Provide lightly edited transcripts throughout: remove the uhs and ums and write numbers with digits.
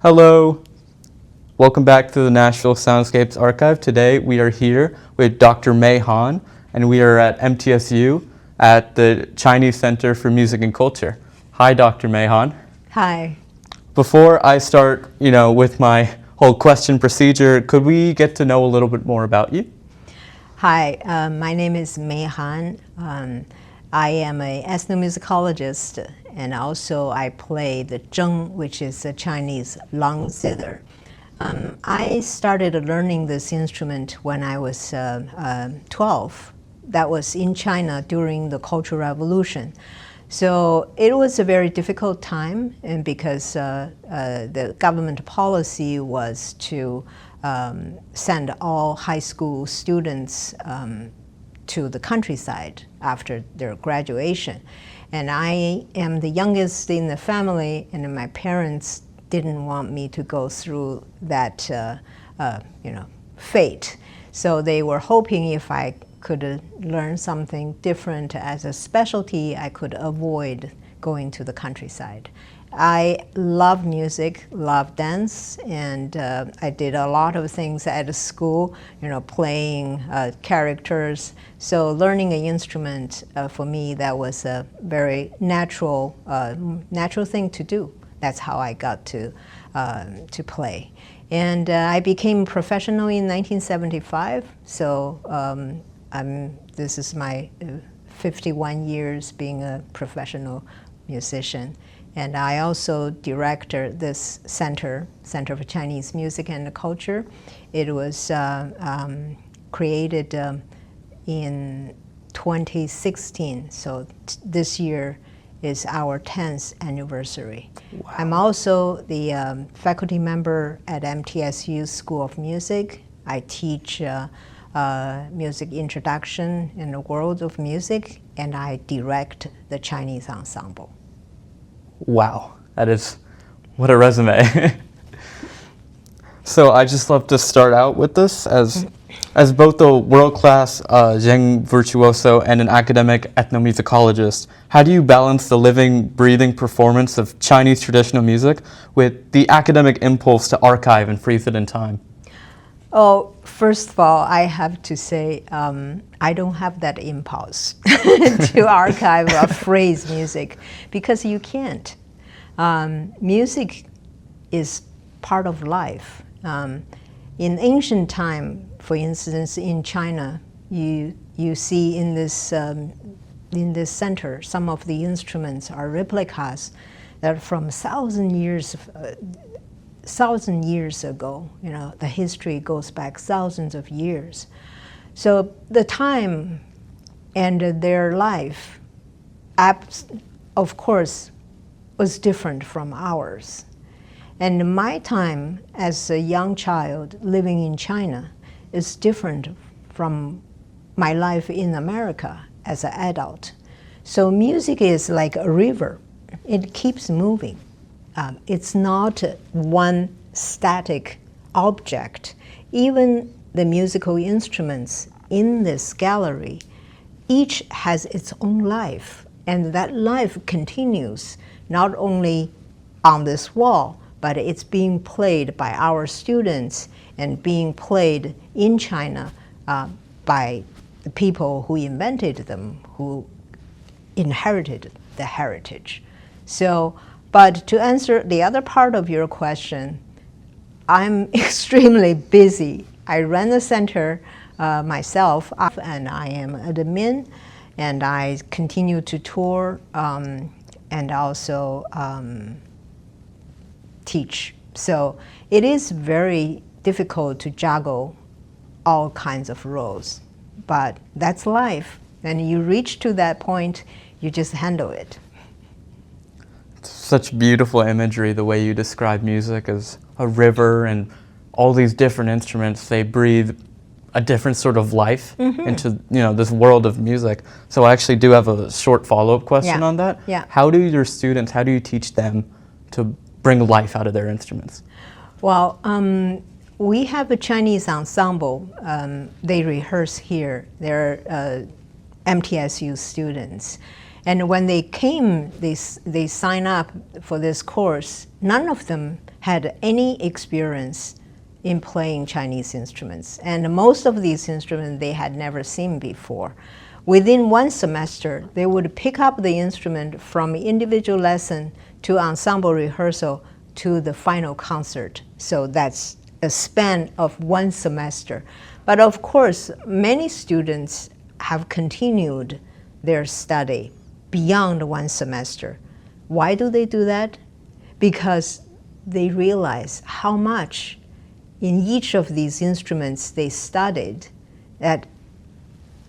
Hello, welcome back to the Nashville Soundscapes Archive. Today we are here with Dr. Mei Han, and we are at MTSU at the Chinese Center for Music and Culture. Hi, Dr. Mei Han. Hi. Before I start, with my whole question procedure, could we get to know a little bit more about you? Hi, my name is Mei Han. I am an ethnomusicologist, and also I play the Zheng, which is a Chinese long zither. I started learning this instrument when I was 12. That was in China during the Cultural Revolution. So it was a very difficult time, and because the government policy was to send all high school students to the countryside after their graduation. And I am the youngest in the family, and my parents didn't want me to go through that fate. So they were hoping if I could learn something different as a specialty, I could avoid going to the countryside. I love music, love dance, and I did a lot of things at school, playing characters. So learning an instrument, for me, that was a very natural thing to do. That's how I got to play. And I became professional in 1975, so this is my 51 years being a professional musician. And I also direct this Center for Chinese Music and Culture. It was created in 2016, so this year is our 10th anniversary. Wow. I'm also the faculty member at MTSU School of Music. I teach music introduction in the world of music, and I direct the Chinese ensemble. Wow, what a resume. So I just love to start out with this as both a world-class Zheng virtuoso and an academic ethnomusicologist. How do you balance the living, breathing performance of Chinese traditional music with the academic impulse to archive and freeze it in time? Oh, first of all, I have to say I don't have that impulse to archive or freeze music, because you can't. Music is part of life. In ancient time, for instance, in China, you see in this center, some of the instruments are replicas that from 1,000 years ago. The history goes back thousands of years. So the time and their life, of course, was different from ours. And my time as a young child living in China is different from my life in America as an adult. So music is like a river. It keeps moving. It's not one static object. Even the musical instruments in this gallery, each has its own life, and that life continues not only on this wall, but it's being played by our students and being played in China by the people who invented them, who inherited the heritage. So, but to answer the other part of your question, I'm extremely busy. I run the center myself, and I am admin, and I continue to tour and also teach. So it is very difficult to juggle all kinds of roles, but that's life. And you reach to that point, you just handle it. Such beautiful imagery, the way you describe music as a river, and all these different instruments, they breathe a different sort of life into this world of music. So I actually do have a short follow-up question on that. Yeah. How do you teach them to bring life out of their instruments? Well, we have a Chinese ensemble. They rehearse here. They're MTSU students. And when they came, they sign up for this course. None of them had any experience in playing Chinese instruments. And most of these instruments they had never seen before. Within one semester, they would pick up the instrument from individual lesson to ensemble rehearsal to the final concert. So that's a span of one semester. But of course, many students have continued their study beyond one semester. Why do they do that? Because they realize how much in each of these instruments they studied, that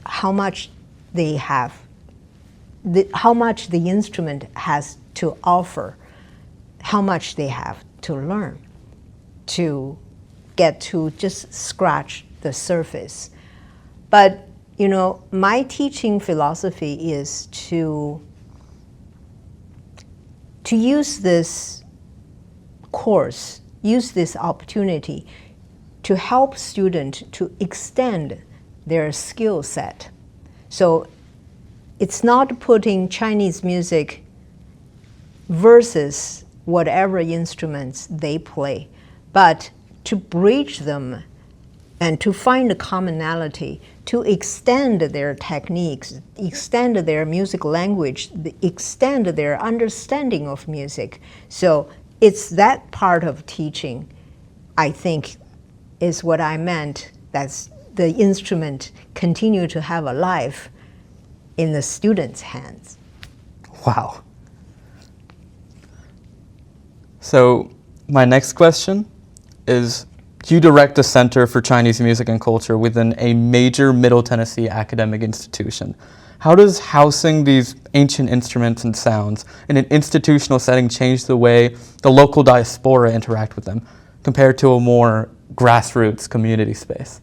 how much they have, how much the instrument has to offer, how much they have to learn to get to just scratch the surface. But you know, my teaching philosophy is to use this course, use this opportunity to help students to extend their skill set. So it's not putting Chinese music versus whatever instruments they play, but to bridge them and to find a commonality, to extend their techniques, extend their music language, extend their understanding of music. So it's that part of teaching, I think, is what I meant, that's the instrument continue to have a life in the students' hands. Wow. So my next question is, you direct a Center for Chinese Music and Culture within a major Middle Tennessee academic institution. How does housing these ancient instruments and sounds in an institutional setting change the way the local diaspora interact with them compared to a more grassroots community space?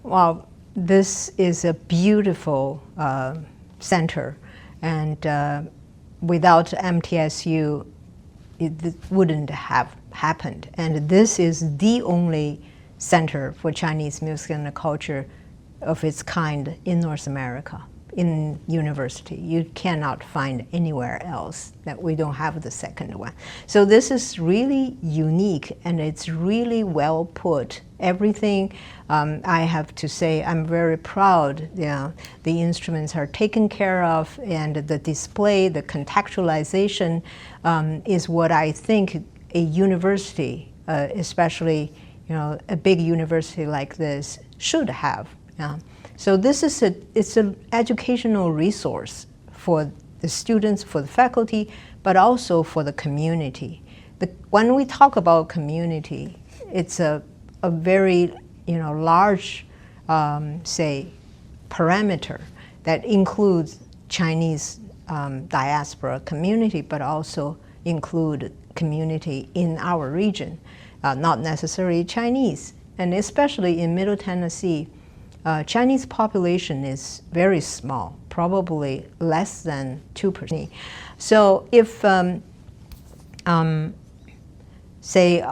Well, this is a beautiful center, and without MTSU, it wouldn't have happened. And this is the only center for Chinese music and culture of its kind in North America, in university. You cannot find anywhere else that we don't have the second one. So this is really unique, and it's really well put. Everything, I have to say, I'm very proud. The instruments are taken care of, and the display, the contextualization is what I think a university, especially a big university like this, should have. So this is it's an educational resource for the students, for the faculty, but also for the community. When we talk about community, it's a very large, say, parameter that includes Chinese diaspora community, but also include community in our region, not necessarily Chinese. And especially in Middle Tennessee, Chinese population is very small, probably less than 2%. So if, say,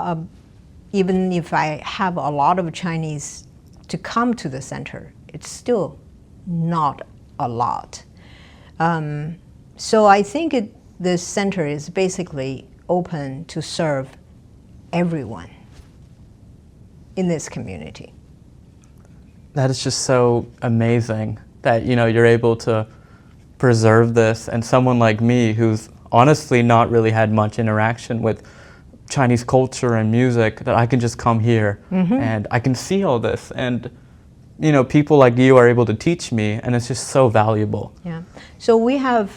even if I have a lot of Chinese to come to the center, it's still not a lot. So I think this center is basically open to serve everyone in this community. That is just so amazing that you're able to preserve this, and someone like me who's honestly not really had much interaction with Chinese culture and music, that I can just come here and I can see all this, and people like you are able to teach me, and it's just so valuable. Yeah. So we have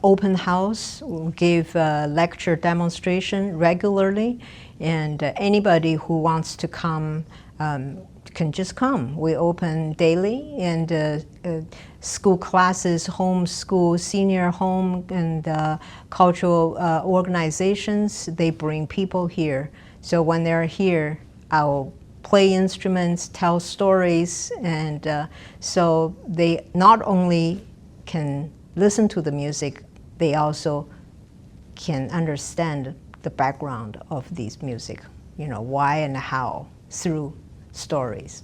open house. We give lecture demonstration regularly, and anybody who wants to come can just come. We open daily, and school classes, home school, senior home, and cultural organizations, they bring people here. So when they're here, I'll play instruments, tell stories, and so they not only can listen to the music, they also can understand the background of these music, why and how, through stories.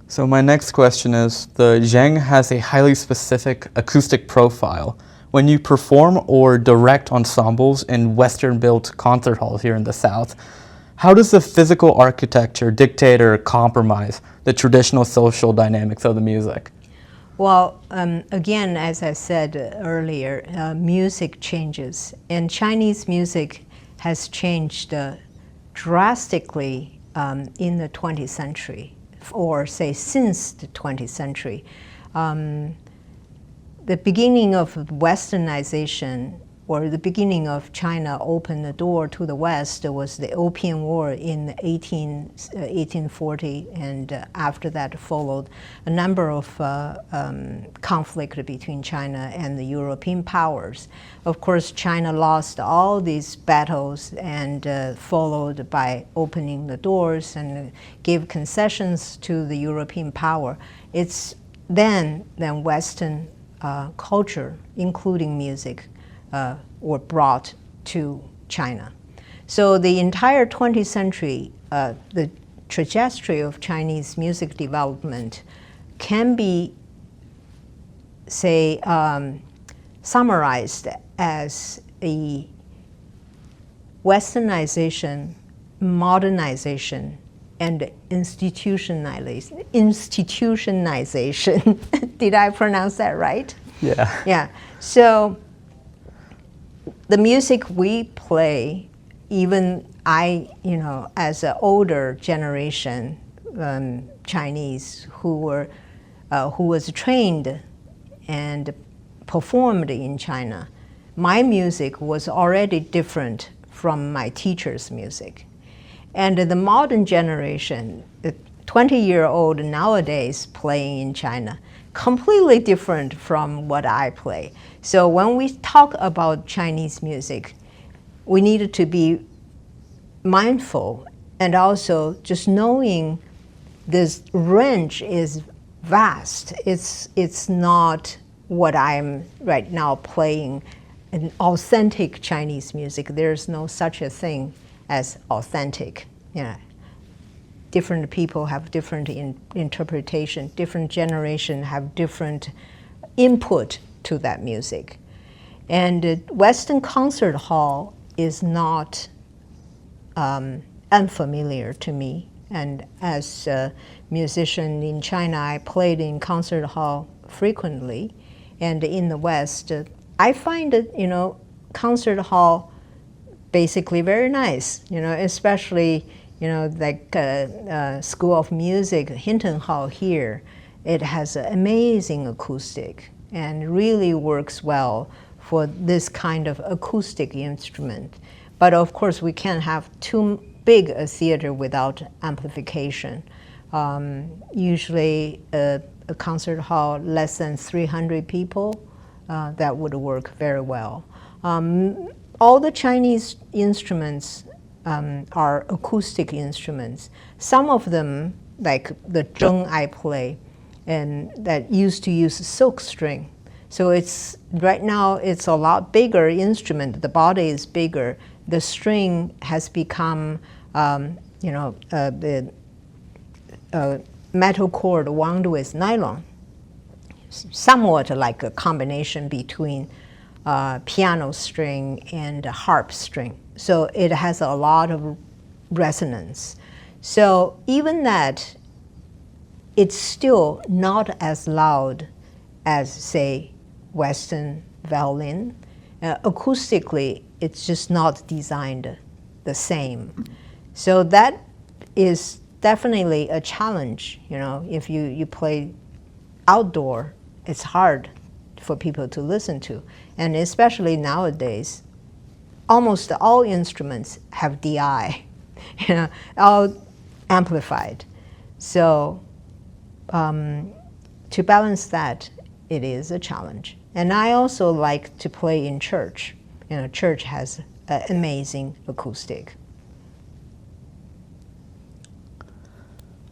So my next question is, the Zheng has a highly specific acoustic profile. when you perform or direct ensembles in Western-built concert halls here in the South, how does the physical architecture dictate or compromise the traditional social dynamics of the music? Well, again, as I said earlier, music changes, and Chinese music has changed drastically in the 20th century, or say since the 20th century. The beginning of Westernization, or the beginning of China opened the door to the West, was the Opium War in 1840, and after that followed a number of conflict between China and the European powers. Of course, China lost all these battles and followed by opening the doors and gave concessions to the European power. It's then Western culture, including music, were brought to China. So the entire 20th century, the trajectory of Chinese music development can be, say, summarized as a Westernization, modernization, and institutionalization. Did I pronounce that right? Yeah. Yeah. So the music we play, even I, as an older generation Chinese who was trained and performed in China, my music was already different from my teacher's music. And the modern generation, the 20-year-old nowadays playing in China, completely different from what I play. So when we talk about Chinese music, we need to be mindful and also just knowing this range is vast. It's not what I'm right now playing, an authentic Chinese music. There's no such a thing as authentic. Different people have different interpretation. Different generation have different input to that music. And Western concert hall is not unfamiliar to me. And as a musician in China, I played in concert hall frequently. And in the West, I find that, concert hall basically very nice, especially, like School of Music, Hinton Hall here. It has an amazing acoustic and really works well for this kind of acoustic instrument. But of course, we can't have too big a theater without amplification. Usually a concert hall less than 300 people, that would work very well. All the Chinese instruments are acoustic instruments. Some of them, like the Zheng I play, and that used to use silk string. So right now it's a lot bigger instrument. The body is bigger. The string has become, the metal cord wound with nylon, somewhat like a combination between piano string and harp string. So it has a lot of resonance. So even that, it's still not as loud as, say, Western violin. Acoustically, it's just not designed the same. So that is definitely a challenge. If you play outdoor, it's hard for people to listen to. And especially nowadays, almost all instruments have DI, all amplified. So to balance that, it is a challenge. And I also like to play in church. Church has an amazing acoustic.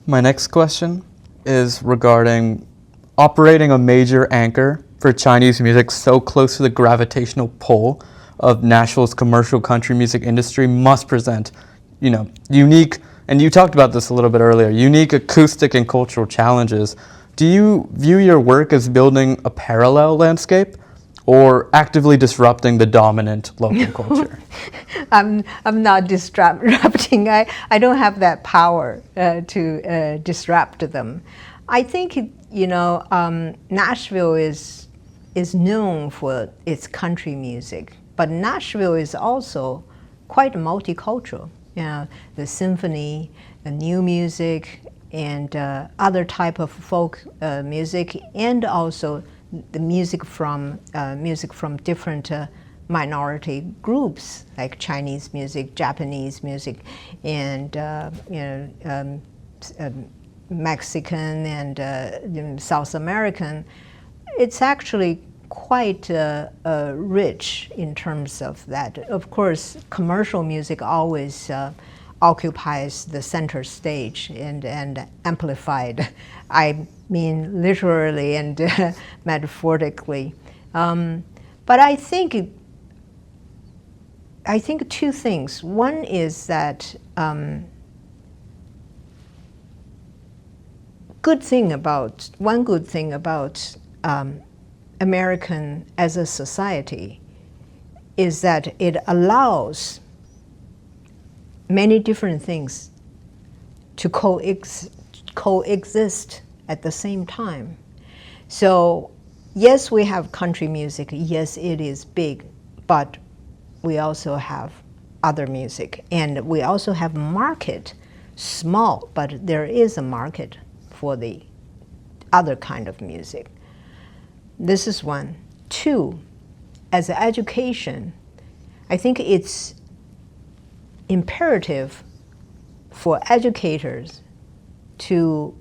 My next question is regarding operating a major anchor for Chinese music so close to the gravitational pull of Nashville's commercial country music industry must present, unique, and you talked about this a little bit earlier, unique acoustic and cultural challenges. Do you view your work as building a parallel landscape, or actively disrupting the dominant local culture? I'm not disrupting. I don't have that power to disrupt them. I think Nashville is known for its country music, but Nashville is also quite multicultural. The symphony, the new music, and other type of folk music, and also the music from different minority groups like Chinese music, Japanese music, and Mexican and South American. It's actually quite rich in terms of that. Of course, commercial music always occupies the center stage and amplified. I mean literally and metaphorically. But I think two things. One is that one good thing about American as a society is that it allows many different things to coexist at the same time. So yes, we have country music. Yes, it is big, but we also have other music, and we also have market, small, but there is a market for the other kind of music. This is one. Two, as an education, I think it's imperative for educators to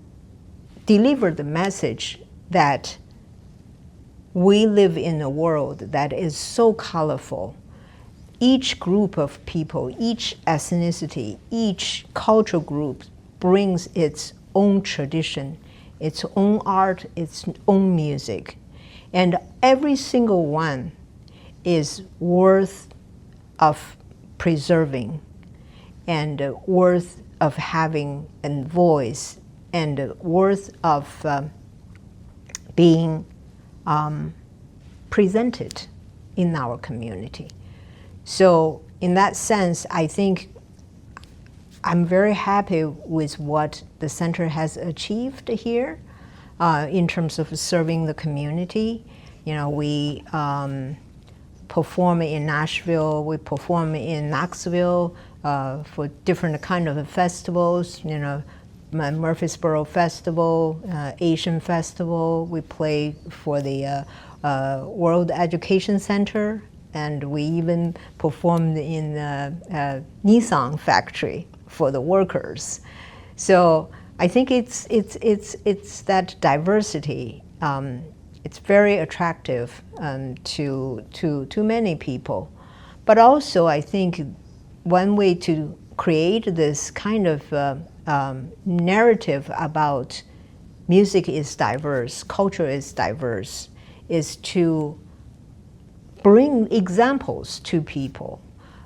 deliver the message that we live in a world that is so colorful. Each group of people, each ethnicity, each cultural group brings its own tradition, its own art, its own music. And every single one is worth of preserving and worth of having a voice and worth of being presented in our community. So in that sense, I think I'm very happy with what the center has achieved here in terms of serving the community. We perform in Nashville, we perform in Knoxville for different kind of festivals, Murfreesboro Festival, Asian Festival. We play for the World Education Center, and we even performed in the Nissan factory for the workers. So I think it's that diversity. It's very attractive to many people. But also I think one way to create this kind of narrative about music is diverse, culture is diverse, is to bring examples to people.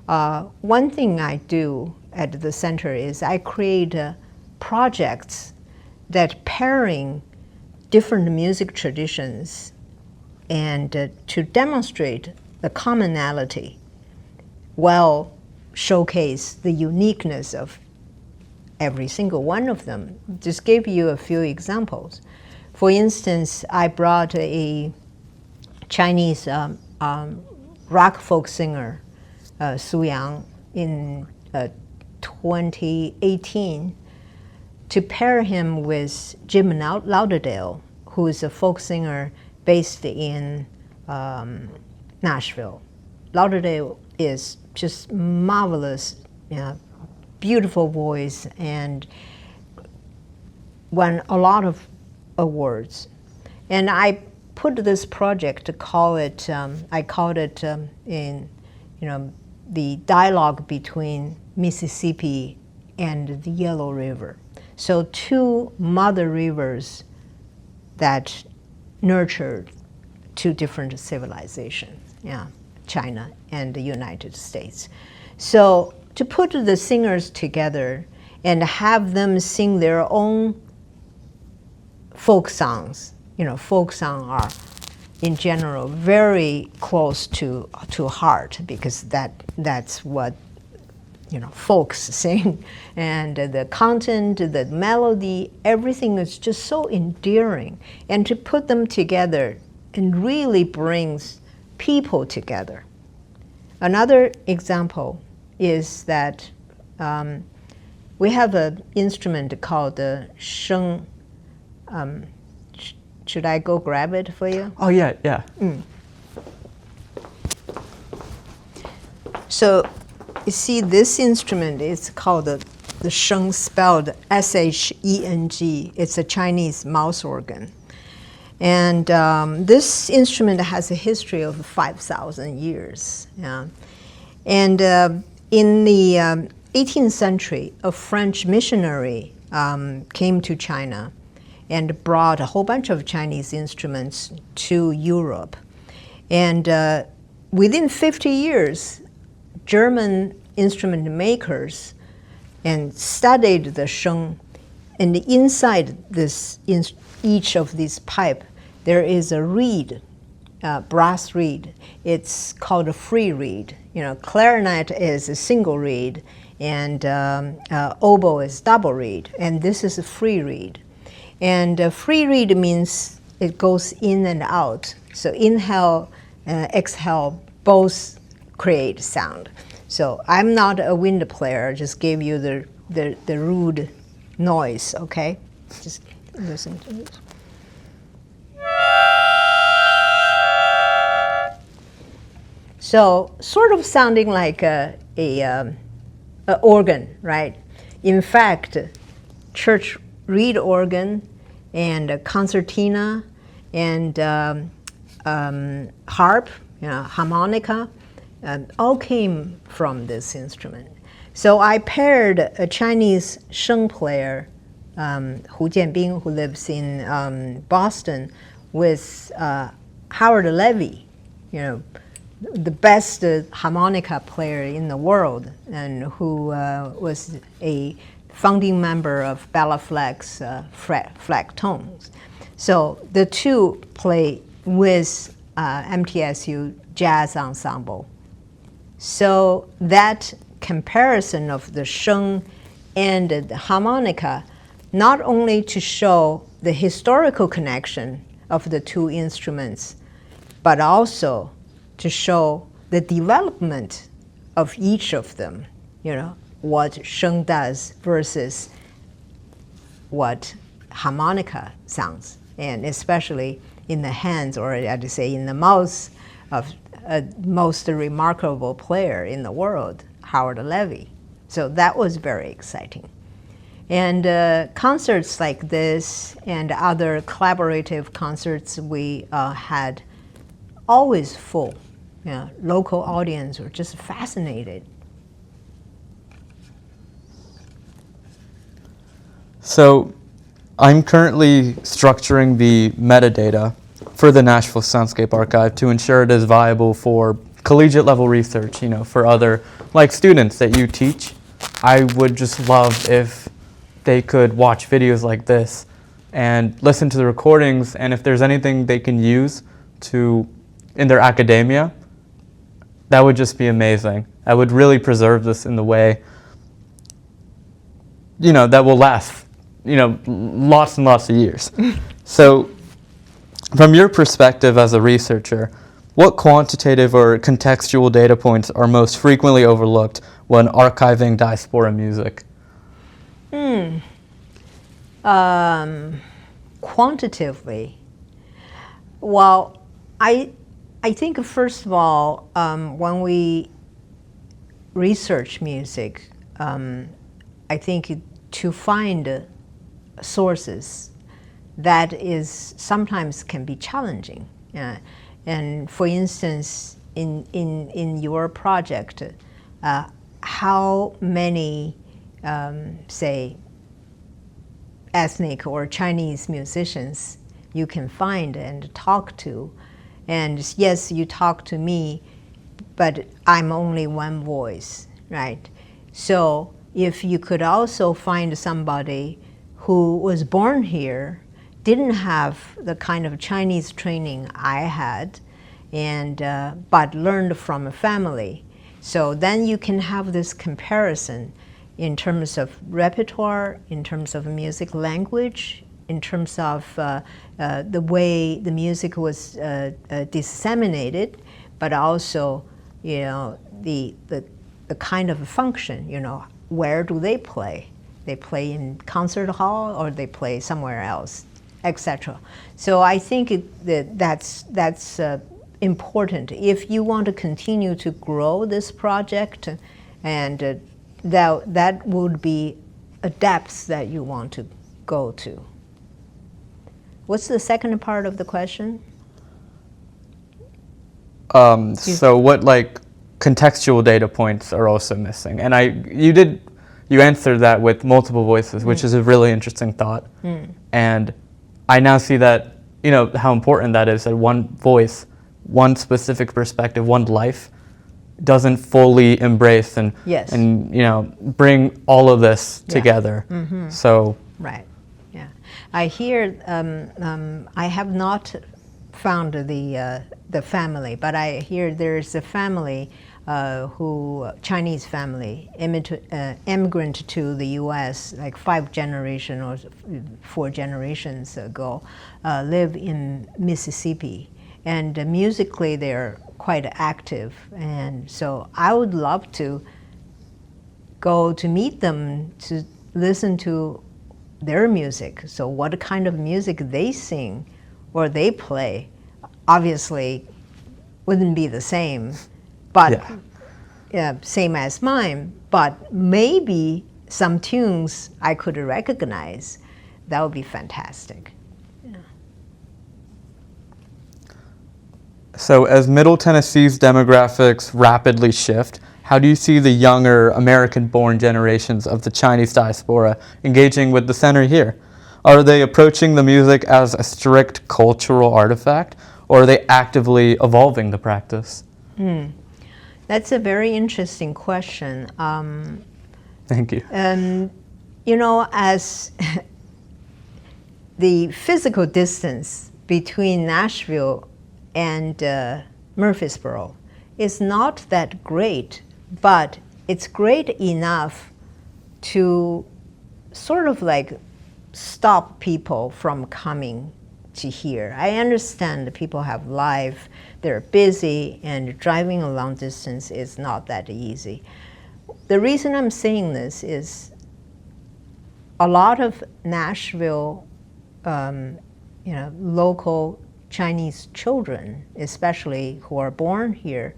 One thing I do at the center is I create projects that pairing different music traditions and to demonstrate the commonality while showcase the uniqueness of every single one of them. Just give you a few examples. For instance, I brought a Chinese rock folk singer, Su Yang, in 2018 to pair him with Jim Lauderdale, who is a folk singer based in Nashville. Lauderdale is just marvelous, beautiful voice, and won a lot of awards. And I put this project to call it, I called it in, the dialogue between Mississippi and the Yellow River. So two mother rivers that nurtured two different civilizations, China and the United States. So to put the singers together and have them sing their own folk songs, folk songs are in general very close to heart, because that's what folks sing, and the content, the melody, everything is just so endearing. And to put them together, it really brings people together. Another example is that we have an instrument called the Zheng. Should I go grab it for you? Oh, yeah. So you see, this instrument is called the Zheng, spelled S-H-E-N-G. It's a Chinese mouth organ. And this instrument has a history of 5,000 years. Yeah. And in the 18th century, a French missionary came to China and brought a whole bunch of Chinese instruments to Europe. And within 50 years, German instrument makers and studied the Zheng, and inside each of these pipe, there is a reed, brass reed. It's called a free reed. Clarinet is a single reed, and oboe is double reed, and this is a free reed. And free reed means it goes in and out. So inhale, exhale, both create sound. So I'm not a wind player. I just gave you the rude noise, okay? Just listen to this. So sort of sounding like a organ, right? In fact, church reed organ and a concertina and harp, harmonica, all came from this instrument. So I paired a Chinese Zheng player, Hu Jianbing, who lives in Boston, with Howard Levy, the best harmonica player in the world, and who was a founding member of Bella Fleck's flag tones. So the two play with MTSU Jazz Ensemble. So that comparison of the Zheng and the harmonica, not only to show the historical connection of the two instruments, but also to show the development of each of them, what Zheng does versus what harmonica sounds, and especially in the hands, or I'd say in the mouth of most remarkable player in the world, Howard Levy. So that was very exciting. And concerts like this and other collaborative concerts we had always full. Local audience were just fascinated. So I'm currently structuring the metadata for the Nashville Soundscape archive to ensure it is viable for collegiate level research, for other students that you teach. I would just love if they could watch videos like this and listen to the recordings, and if there's anything they can use in their academia, that would just be amazing. I would really preserve this in the way, that will last, lots and lots of years. So from your perspective as a researcher, what quantitative or contextual data points are most frequently overlooked when archiving diaspora music? Quantitatively, well, I think first of all, when we research music, I think to find sources that is sometimes can be challenging. And for instance, in your project, how many, say, ethnic or Chinese musicians you can find and talk to? And yes, you talk to me, but I'm only one voice, right? So if you could also find somebody who was born here didn't have the kind of Chinese training I had, and but learned from a family. So then you can have this comparison in terms of repertoire, in terms of music language, in terms of the way the music was disseminated, but also, you know, the kind of function, you know, where do they play? They play in concert hall or they play somewhere else, etc. So I think that's important if you want to continue to grow this project, and that would be a depth that you want to go to. What's the second part of the question? So what like contextual data points are also missing? And you answered that with multiple voices, which is a really interesting thought. And I now see that, you know, how important that is, that one voice, one specific perspective, one life doesn't fully embrace and you know, bring all of this together. So right, yeah. I hear I have not found the family, but I hear there's a family Chinese family, immigrant to the U.S. like 5 generations or 4 generations ago, live in Mississippi, and musically they're quite active, and so I would love to go to meet them to listen to their music. So what kind of music they sing or they play obviously wouldn't be the same, but same as mine, but maybe some tunes I could recognize. That would be fantastic. So as Middle Tennessee's demographics rapidly shift, how do you see the younger American-born generations of the Chinese diaspora engaging with the center here? Are they approaching the music as a strict cultural artifact, or are they actively evolving the practice? That's a very interesting question. Thank you. You know, as the physical distance between Nashville and Murfreesboro is not that great, but it's great enough to sort of like stop people from coming to here. I understand that people have life, they're busy, and driving a long distance is not that easy. The reason I'm saying this is a lot of Nashville, you know, local Chinese children, especially who are born here,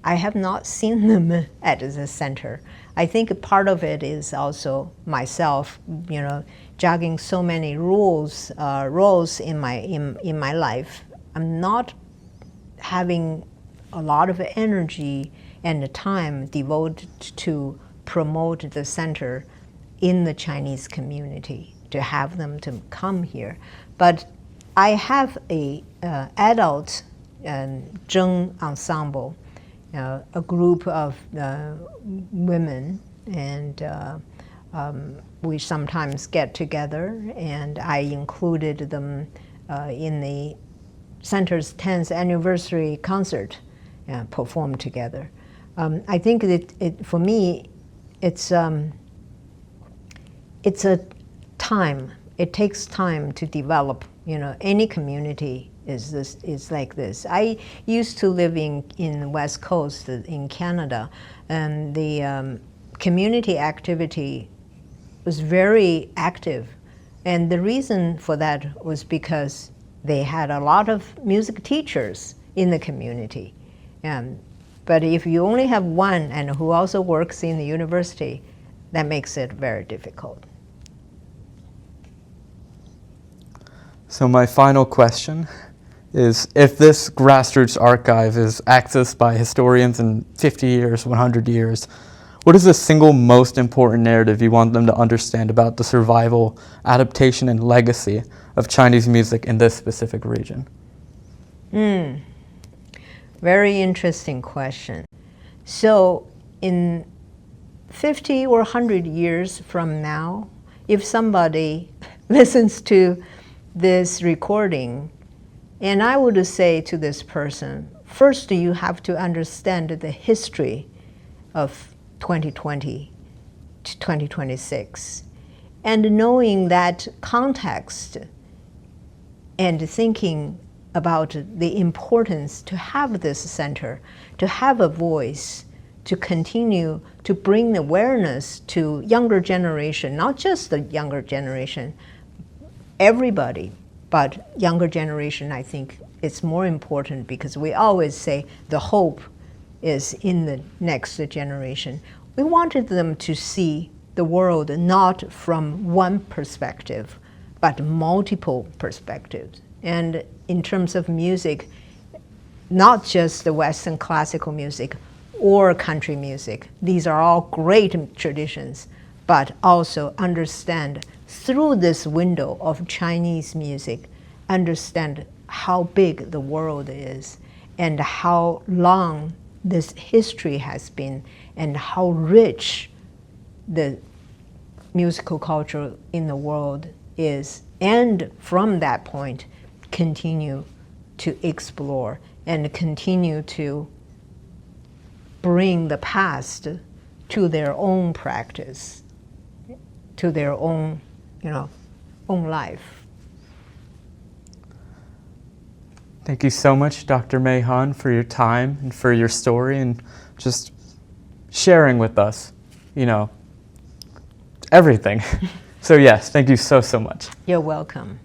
I have not seen them at the center. I think part of it is also myself, you know, juggling so many roles in my life. I'm not having a lot of energy and the time devoted to promote the center in the Chinese community, to have them to come here. But I have a adult Zheng ensemble, a group of women, and we sometimes get together, and I included them in the center's 10th anniversary concert, performed together. I think that for me, it's a time. It takes time to develop. You know, any community is like this. I used to live in the West Coast in Canada, and the community activity was very active, and the reason for that was because they had a lot of music teachers in the community. But if you only have one and who also works in the university, that makes it very difficult. So my final question is, if this grassroots archive is accessed by historians in 50 years, 100 years, what is the single most important narrative you want them to understand about the survival, adaptation, and legacy of Chinese music in this specific region? Very interesting question. So in 50 or 100 years from now, if somebody listens to this recording, and I would say to this person, first you have to understand the history of 2020 to 2026. And knowing that context and thinking about the importance to have this center, to have a voice, to continue to bring awareness to younger generation, not just the younger generation, everybody, but younger generation, I think it's more important because we always say the hope is in the next generation. We wanted them to see the world not from one perspective, but multiple perspectives. And in terms of music, not just the Western classical music or country music. These are all great traditions, but also understand through this window of Chinese music, understand how big the world is and how long this history has been and how rich the musical culture in the world is. And from that point, continue to explore and continue to bring the past to their own practice, to their own, own life. Thank you so much, Dr. Mei Han, for your time and for your story and just sharing with us, everything. So yes, thank you so, so much. You're welcome.